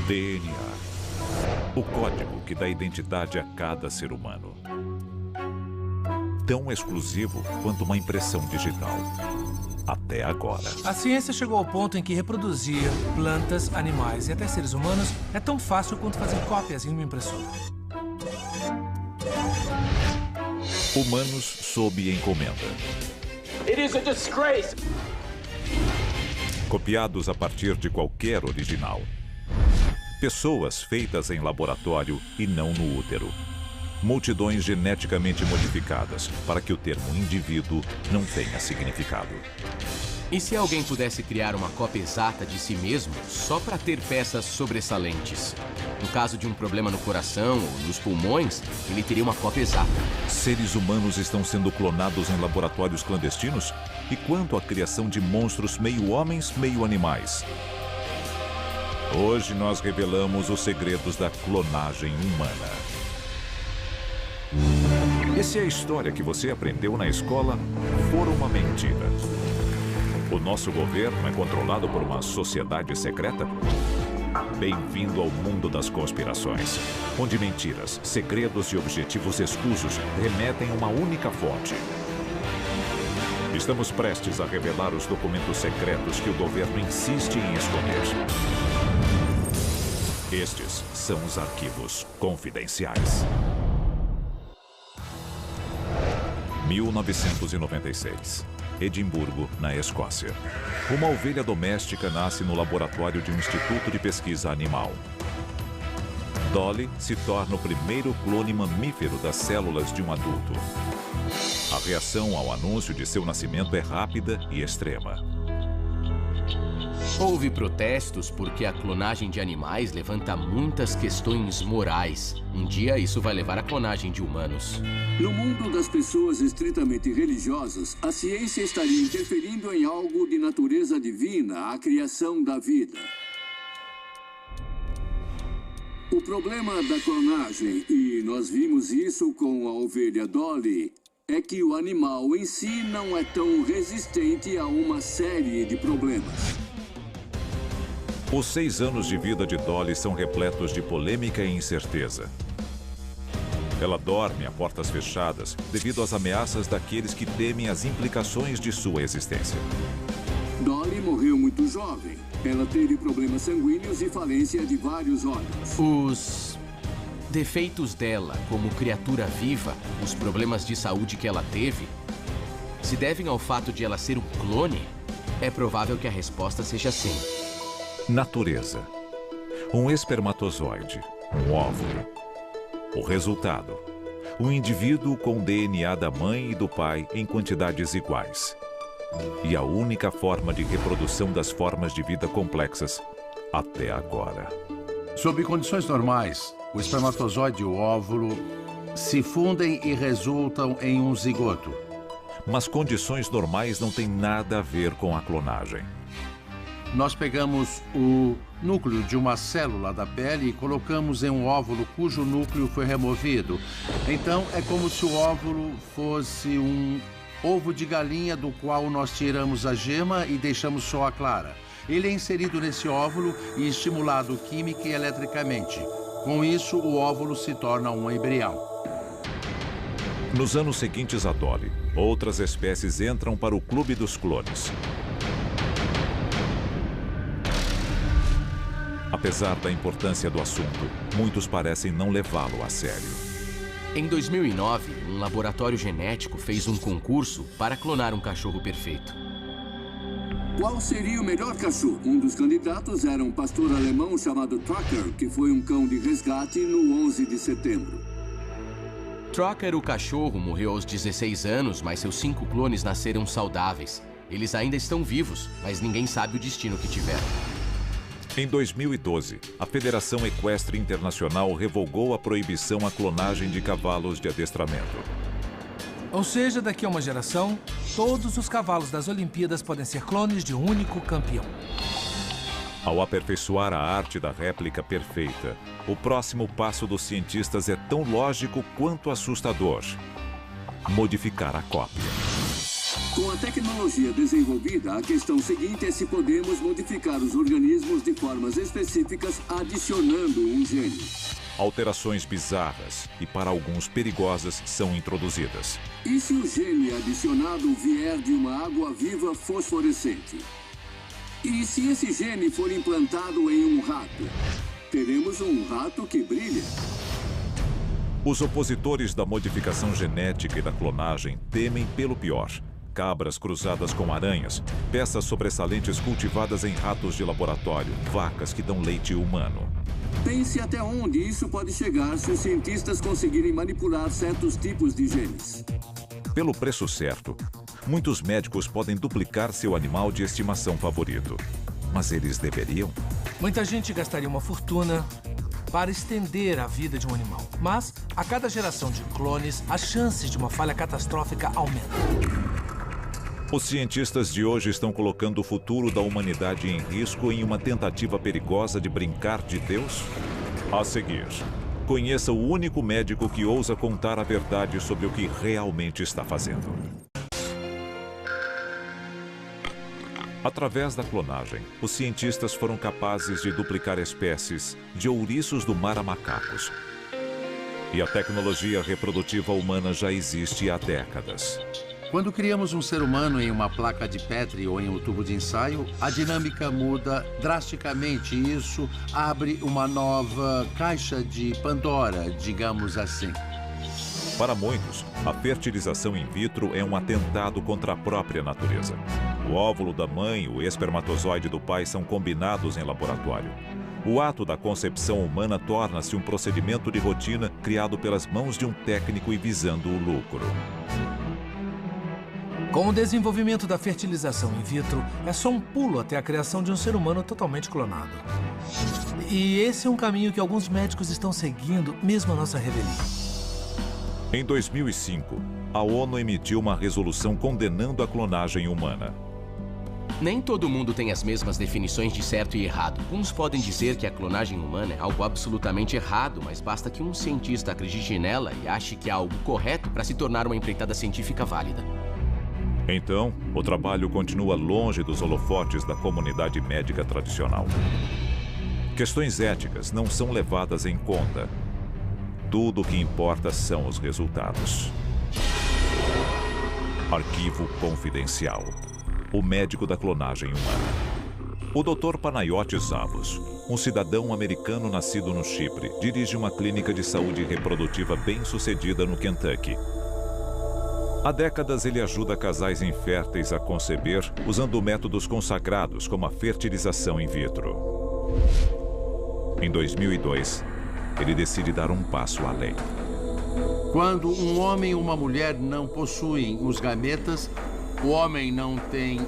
DNA. O código que dá identidade a cada ser humano. Tão exclusivo quanto uma impressão digital. Até agora. A ciência chegou ao ponto em que reproduzir plantas, animais e até seres humanos é tão fácil quanto fazer cópias em uma impressora. Humanos sob encomenda. It is a disgrace. Copiados a partir de qualquer original. Pessoas feitas em laboratório e não no útero. Multidões geneticamente modificadas para que o termo indivíduo não tenha significado. E se alguém pudesse criar uma cópia exata de si mesmo só para ter peças sobressalentes? No caso de um problema no coração ou nos pulmões, ele teria uma cópia exata. Seres humanos estão sendo clonados em laboratórios clandestinos? E quanto à criação de monstros meio homens, meio animais? Hoje nós revelamos os segredos da clonagem humana. E se a história que você aprendeu na escola for uma mentira? O nosso governo é controlado por uma sociedade secreta? Bem-vindo ao mundo das conspirações, onde mentiras, segredos e objetivos escusos remetem a uma única fonte. Estamos prestes a revelar os documentos secretos que o governo insiste em esconder. Estes são os arquivos confidenciais. 1996. Edimburgo, na Escócia. Uma ovelha doméstica nasce no laboratório de um instituto de pesquisa animal. Dolly se torna o primeiro clone mamífero das células de um adulto. A reação ao anúncio de seu nascimento é rápida e extrema. Houve protestos porque a clonagem de animais levanta muitas questões morais. Um dia isso vai levar à clonagem de humanos. No mundo das pessoas estritamente religiosas, a ciência estaria interferindo em algo de natureza divina, a criação da vida. O problema da clonagem, e nós vimos isso com a ovelha Dolly, é que o animal em si não é tão resistente a uma série de problemas. Os 6 anos de vida de Dolly são repletos de polêmica e incerteza. Ela dorme a portas fechadas devido às ameaças daqueles que temem as implicações de sua existência. Dolly morreu muito jovem. Ela teve problemas sanguíneos e falência de vários órgãos. Os defeitos dela como criatura viva, os problemas de saúde que ela teve, se devem ao fato de ela ser um clone? É provável que a resposta seja sim. Natureza. Um espermatozoide, um óvulo. O resultado. Um indivíduo com DNA da mãe e do pai em quantidades iguais. E a única forma de reprodução das formas de vida complexas até agora. Sob condições normais, o espermatozoide e o óvulo se fundem e resultam em um zigoto. Mas condições normais não têm nada a ver com a clonagem. Nós pegamos o núcleo de uma célula da pele e colocamos em um óvulo cujo núcleo foi removido. Então, é como se o óvulo fosse um ovo de galinha do qual nós tiramos a gema e deixamos só a clara. Ele é inserido nesse óvulo e estimulado química e eletricamente. Com isso, o óvulo se torna um embrião. Nos anos seguintes a Dolly, outras espécies entram para o clube dos clones. Apesar da importância do assunto, muitos parecem não levá-lo a sério. Em 2009, um laboratório genético fez um concurso para clonar um cachorro perfeito. Qual seria o melhor cachorro? Um dos candidatos era um pastor alemão chamado Tracker, que foi um cão de resgate no 11 de setembro. Tracker, o cachorro, morreu aos 16 anos, mas seus 5 clones nasceram saudáveis. Eles ainda estão vivos, mas ninguém sabe o destino que tiveram. Em 2012, a Federação Equestre Internacional revogou a proibição à clonagem de cavalos de adestramento. Ou seja, daqui a uma geração, todos os cavalos das Olimpíadas podem ser clones de um único campeão. Ao aperfeiçoar a arte da réplica perfeita, o próximo passo dos cientistas é tão lógico quanto assustador: modificar a cópia. Com a tecnologia desenvolvida, a questão seguinte é se podemos modificar os organismos de formas específicas adicionando um gene. Alterações bizarras e, para alguns, perigosas são introduzidas. E se o gene adicionado vier de uma água-viva fosforescente? E se esse gene for implantado em um rato? Teremos um rato que brilha. Os opositores da modificação genética e da clonagem temem pelo pior. Cabras cruzadas com aranhas, peças sobressalentes cultivadas em ratos de laboratório, vacas que dão leite humano. Pense até onde isso pode chegar se os cientistas conseguirem manipular certos tipos de genes. Pelo preço certo, muitos médicos podem duplicar seu animal de estimação favorito. Mas eles deveriam? Muita gente gastaria uma fortuna para estender a vida de um animal. Mas, a cada geração de clones, as chances de uma falha catastrófica aumentam. Os cientistas de hoje estão colocando o futuro da humanidade em risco em uma tentativa perigosa de brincar de Deus? A seguir, conheça o único médico que ousa contar a verdade sobre o que realmente está fazendo. Através da clonagem, os cientistas foram capazes de duplicar espécies de ouriços do mar a macacos. E a tecnologia reprodutiva humana já existe há décadas. Quando criamos um ser humano em uma placa de Petri ou em um tubo de ensaio, a dinâmica muda drasticamente e isso abre uma nova caixa de Pandora, digamos assim. Para muitos, a fertilização in vitro é um atentado contra a própria natureza. O óvulo da mãe e o espermatozoide do pai são combinados em laboratório. O ato da concepção humana torna-se um procedimento de rotina criado pelas mãos de um técnico e visando o lucro. Com o desenvolvimento da fertilização in vitro, é só um pulo até a criação de um ser humano totalmente clonado. E esse é um caminho que alguns médicos estão seguindo, mesmo a nossa revelia. Em 2005, a ONU emitiu uma resolução condenando a clonagem humana. Nem todo mundo tem as mesmas definições de certo e errado. Uns podem dizer que a clonagem humana é algo absolutamente errado, mas basta que um cientista acredite nela e ache que é algo correto para se tornar uma empreitada científica válida. Então, o trabalho continua longe dos holofotes da comunidade médica tradicional. Questões éticas não são levadas em conta. Tudo o que importa são os resultados. Arquivo confidencial. O médico da clonagem humana. O Dr. Panayotis Zavos, um cidadão americano nascido no Chipre, dirige uma clínica de saúde reprodutiva bem-sucedida no Kentucky. Há décadas ele ajuda casais inférteis a conceber usando métodos consagrados como a fertilização in vitro. Em 2002, ele decide dar um passo além. Quando um homem e uma mulher não possuem os gametas, o homem não tem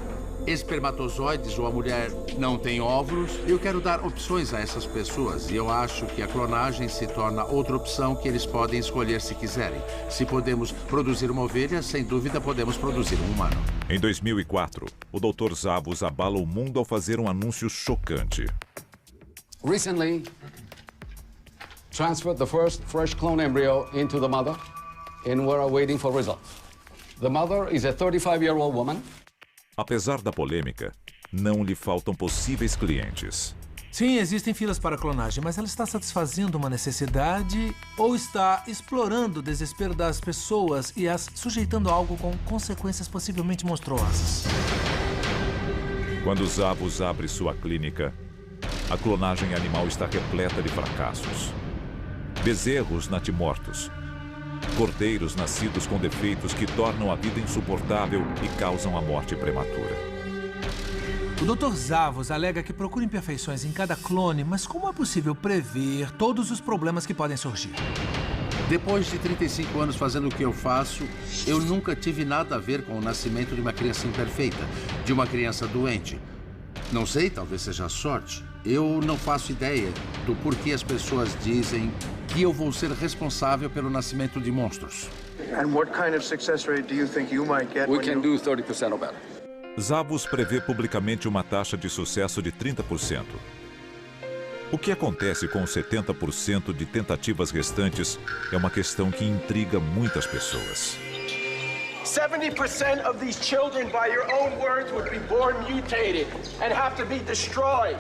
espermatozoides ou a mulher não tem óvulos, eu quero dar opções a essas pessoas e eu acho que a clonagem se torna outra opção que eles podem escolher se quiserem. Se podemos produzir uma ovelha, sem dúvida podemos produzir um humano. Em 2004, o Dr. Zavos abala o mundo ao fazer um anúncio chocante. Recently, transferred the first fresh clone embryo into the mother and we're awaiting for results. The mother is a 35-year-old woman. Apesar da polêmica, não lhe faltam possíveis clientes. Sim, existem filas para clonagem, mas ela está satisfazendo uma necessidade ou está explorando o desespero das pessoas e as sujeitando a algo com consequências possivelmente monstruosas. Quando Zavos abre sua clínica, a clonagem animal está repleta de fracassos. Bezerros natimortos. Cordeiros nascidos com defeitos que tornam a vida insuportável e causam a morte prematura. O Dr. Zavos alega que procura imperfeições em cada clone, mas como é possível prever todos os problemas que podem surgir? Depois de 35 anos fazendo o que eu faço, eu nunca tive nada a ver com o nascimento de uma criança imperfeita, de uma criança doente. Não sei, talvez seja sorte. Eu não faço ideia do porquê as pessoas dizem que eu vou ser responsável pelo nascimento de monstros. And what kind of success rate do you think you might get? We can do 30% or better. Zavos prevê publicamente uma taxa de sucesso de 30%. O que acontece com os 70% de tentativas restantes é uma questão que intriga muitas pessoas. 70% of these children, by your own words, would be born mutated and have to be destroyed.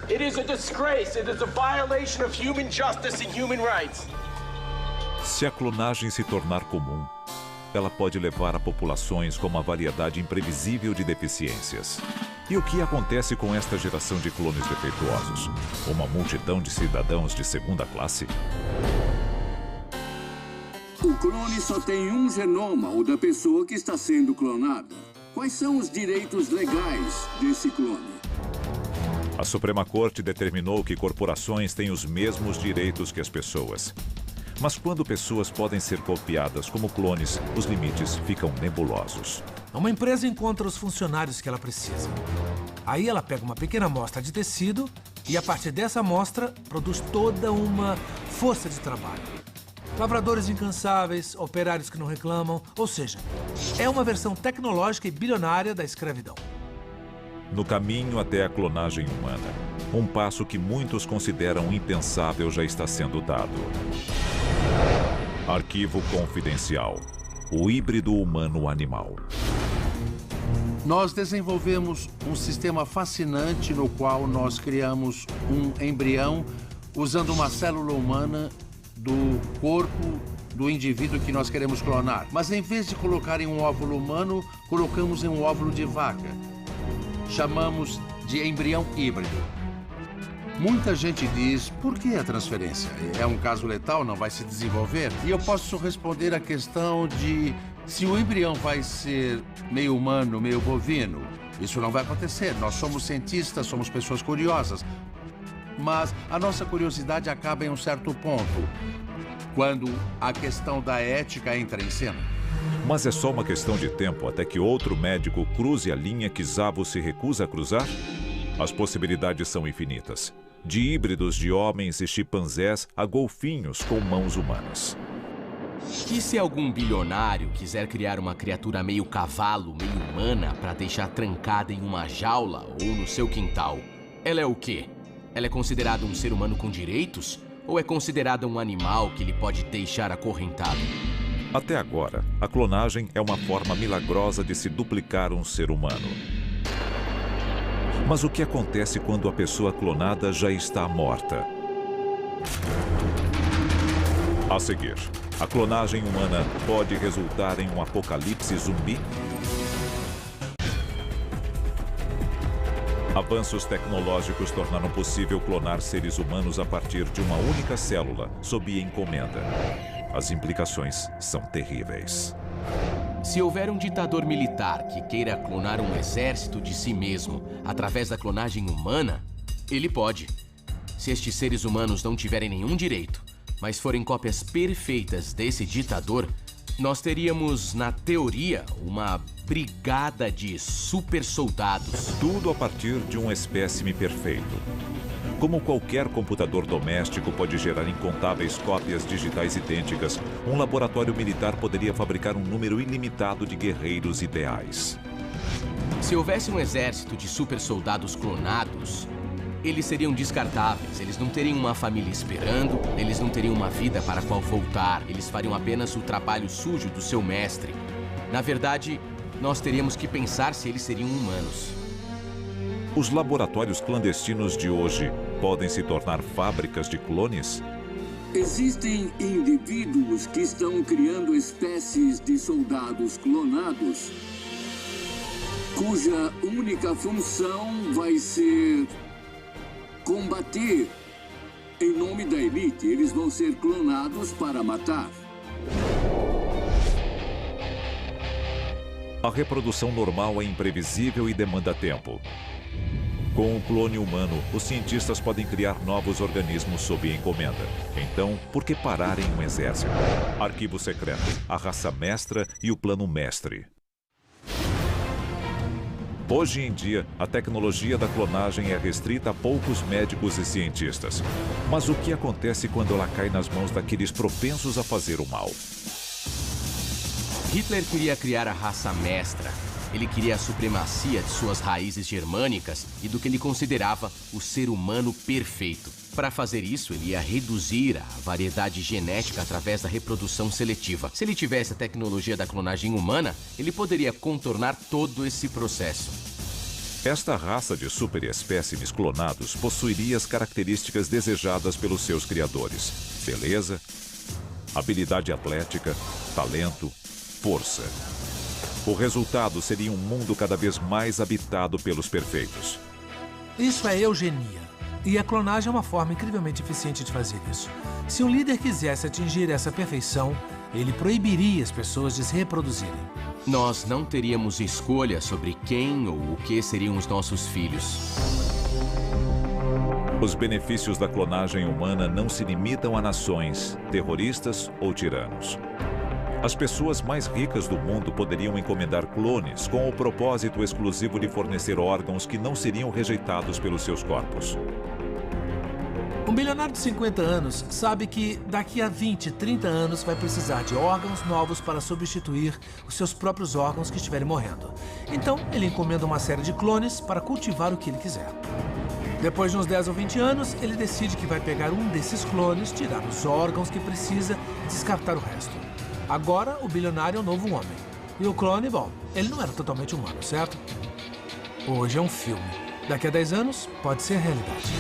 It is a disgrace. It is a violation of human justice and human rights. Se a clonagem se tornar comum, ela pode levar a populações com uma variedade imprevisível de deficiências. E o que acontece com esta geração de clones defeituosos? Uma multidão de cidadãos de segunda classe? O clone só tem um genoma, o da pessoa que está sendo clonada. Quais são os direitos legais desse clone? A Suprema Corte determinou que corporações têm os mesmos direitos que as pessoas. Mas quando pessoas podem ser copiadas como clones, os limites ficam nebulosos. Uma empresa encontra os funcionários que ela precisa. Aí ela pega uma pequena amostra de tecido e, a partir dessa amostra, produz toda uma força de trabalho. Lavradores incansáveis, operários que não reclamam, ou seja, é uma versão tecnológica e bilionária da escravidão. No caminho até a clonagem humana, um passo que muitos consideram impensável já está sendo dado. Arquivo confidencial. O híbrido humano-animal. Nós desenvolvemos um sistema fascinante no qual nós criamos um embrião usando uma célula humana do corpo do indivíduo que nós queremos clonar. Mas em vez de colocar em um óvulo humano, colocamos em um óvulo de vaca. Chamamos de embrião híbrido. Muita gente diz, por que a transferência? É um caso letal, não vai se desenvolver? E eu posso responder a questão de se o embrião vai ser meio humano, meio bovino. Isso não vai acontecer. Nós somos cientistas, somos pessoas curiosas. Mas a nossa curiosidade acaba em um certo ponto, quando a questão da ética entra em cena. Mas é só uma questão de tempo até que outro médico cruze a linha que Szabo se recusa a cruzar? As possibilidades são infinitas. De híbridos de homens e chimpanzés a golfinhos com mãos humanas. E se algum bilionário quiser criar uma criatura meio cavalo, meio humana para deixar trancada em uma jaula ou no seu quintal? Ela é o quê? Ela é considerada um ser humano com direitos? Ou é considerada um animal que ele pode deixar acorrentado? Até agora, a clonagem é uma forma milagrosa de se duplicar um ser humano. Mas o que acontece quando a pessoa clonada já está morta? A seguir, a clonagem humana pode resultar em um apocalipse zumbi? Avanços tecnológicos tornaram possível clonar seres humanos a partir de uma única célula, sob encomenda. As implicações são terríveis. Se houver um ditador militar que queira clonar um exército de si mesmo através da clonagem humana, ele pode. Se estes seres humanos não tiverem nenhum direito, mas forem cópias perfeitas desse ditador, nós teríamos, na teoria, uma brigada de super soldados. Tudo a partir de um espécime perfeito. Como qualquer computador doméstico pode gerar incontáveis cópias digitais idênticas, um laboratório militar poderia fabricar um número ilimitado de guerreiros ideais. Se houvesse um exército de super soldados clonados, eles seriam descartáveis, eles não teriam uma família esperando, eles não teriam uma vida para a qual voltar, eles fariam apenas o trabalho sujo do seu mestre. Na verdade, nós teríamos que pensar se eles seriam humanos. Os laboratórios clandestinos de hoje podem se tornar fábricas de clones? Existem indivíduos que estão criando espécies de soldados clonados, cuja única função vai ser combater em nome da elite. Eles vão ser clonados para matar. A reprodução normal é imprevisível e demanda tempo. Com o clone humano, os cientistas podem criar novos organismos sob encomenda. Então, por que parar em um exército? Arquivo secreto, a raça mestra e o plano mestre. Hoje em dia, a tecnologia da clonagem é restrita a poucos médicos e cientistas. Mas o que acontece quando ela cai nas mãos daqueles propensos a fazer o mal? Hitler queria criar a raça mestra. Ele queria a supremacia de suas raízes germânicas e do que ele considerava o ser humano perfeito. Para fazer isso, ele ia reduzir a variedade genética através da reprodução seletiva. Se ele tivesse a tecnologia da clonagem humana, ele poderia contornar todo esse processo. Esta raça de superespécimes clonados possuiria as características desejadas pelos seus criadores: beleza, habilidade atlética, talento, força. O resultado seria um mundo cada vez mais habitado pelos perfeitos. Isso é eugenia. E a clonagem é uma forma incrivelmente eficiente de fazer isso. Se um líder quisesse atingir essa perfeição, ele proibiria as pessoas de se reproduzirem. Nós não teríamos escolha sobre quem ou o que seriam os nossos filhos. Os benefícios da clonagem humana não se limitam a nações, terroristas ou tiranos. As pessoas mais ricas do mundo poderiam encomendar clones com o propósito exclusivo de fornecer órgãos que não seriam rejeitados pelos seus corpos. Um bilionário de 50 anos sabe que daqui a 20, 30 anos vai precisar de órgãos novos para substituir os seus próprios órgãos que estiverem morrendo. Então, ele encomenda uma série de clones para cultivar o que ele quiser. Depois de uns 10 ou 20 anos, ele decide que vai pegar um desses clones, tirar os órgãos que precisa e descartar o resto. Agora, o bilionário é um novo homem. E o clone, bom, ele não era totalmente humano, certo? Hoje é um filme. Daqui a 10 anos, pode ser realidade.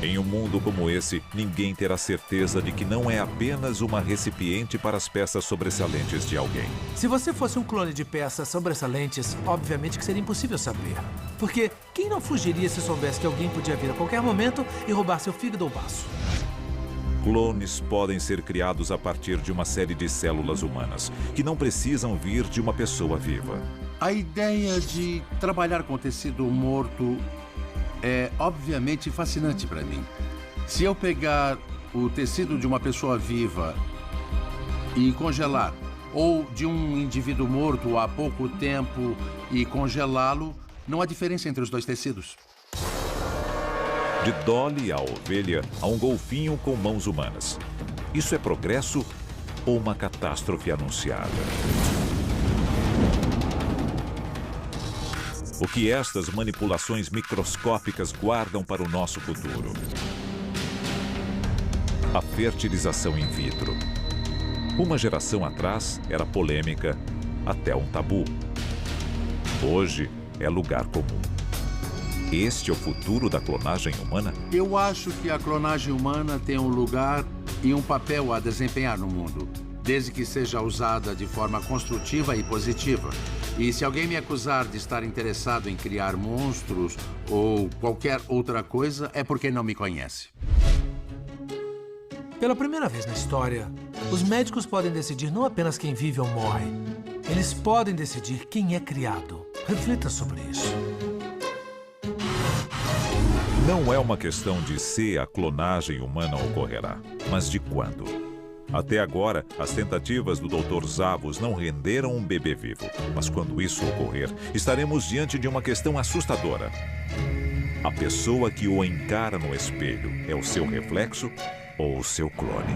Em um mundo como esse, ninguém terá certeza de que não é apenas uma recipiente para as peças sobressalentes de alguém. Se você fosse um clone de peças sobressalentes, obviamente que seria impossível saber. Porque quem não fugiria se soubesse que alguém podia vir a qualquer momento e roubar seu fígado ou baço? Clones podem ser criados a partir de uma série de células humanas, que não precisam vir de uma pessoa viva. A ideia de trabalhar com tecido morto é obviamente fascinante para mim. Se eu pegar o tecido de uma pessoa viva e congelar, ou de um indivíduo morto há pouco tempo e congelá-lo, não há diferença entre os dois tecidos. De Dolly à ovelha a um golfinho com mãos humanas. Isso é progresso ou uma catástrofe anunciada? O que estas manipulações microscópicas guardam para o nosso futuro? A fertilização in vitro. Uma geração atrás era polêmica, até um tabu. Hoje é lugar comum. Este é o futuro da clonagem humana? Eu acho que a clonagem humana tem um lugar e um papel a desempenhar no mundo, desde que seja usada de forma construtiva e positiva. E se alguém me acusar de estar interessado em criar monstros ou qualquer outra coisa, é porque não me conhece. Pela primeira vez na história, os médicos podem decidir não apenas quem vive ou morre. Eles podem decidir quem é criado. Reflita sobre isso. Não é uma questão de se a clonagem humana ocorrerá, mas de quando. Até agora, as tentativas do Dr. Zavos não renderam um bebê vivo. Mas quando isso ocorrer, estaremos diante de uma questão assustadora. A pessoa que o encara no espelho é o seu reflexo ou o seu clone?